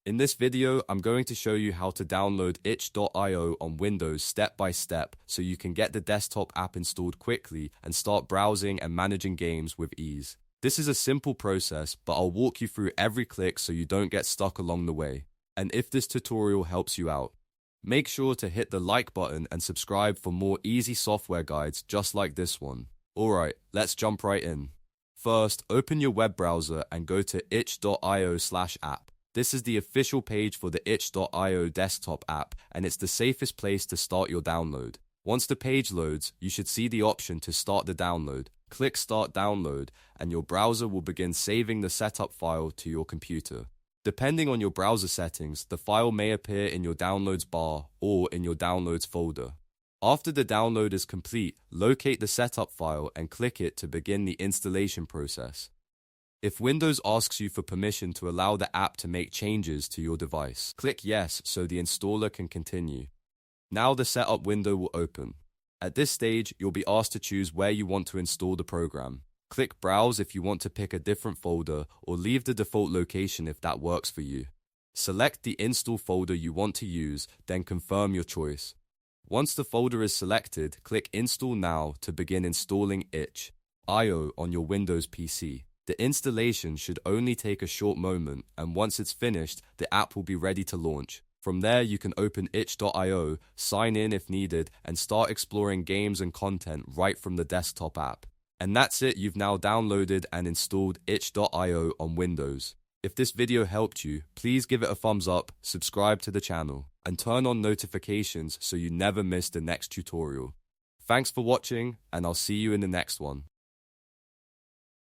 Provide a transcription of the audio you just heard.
In this video, I'm going to show you how to download itch.io on Windows step by step so you can get the desktop app installed quickly and start browsing and managing games with ease. This is a simple process, but I'll walk you through every click so you don't get stuck along the way. And if this tutorial helps you out, make sure to hit the like button and subscribe for more easy software guides just like this one. Alright, let's jump right in. First, open your web browser and go to itch.io/app. This is the official page for the itch.io desktop app, and it's the safest place to start your download. Once the page loads, you should see the option to start the download. Click Start Download, and your browser will begin saving the setup file to your computer. Depending on your browser settings, the file may appear in your Downloads bar or in your Downloads folder. After the download is complete, locate the setup file and click it to begin the installation process. If Windows asks you for permission to allow the app to make changes to your device, click Yes so the installer can continue. Now the setup window will open. At this stage, you'll be asked to choose where you want to install the program. Click Browse if you want to pick a different folder, or leave the default location if that works for you. Select the install folder you want to use, then confirm your choice. Once the folder is selected, click Install Now to begin installing itch.io on your Windows PC. The installation should only take a short moment, and once it's finished, the app will be ready to launch. From there, you can open itch.io, sign in if needed, and start exploring games and content right from the desktop app. And that's it, you've now downloaded and installed itch.io on Windows. If this video helped you, please give it a thumbs up, subscribe to the channel, and turn on notifications so you never miss the next tutorial. Thanks for watching, and I'll see you in the next one.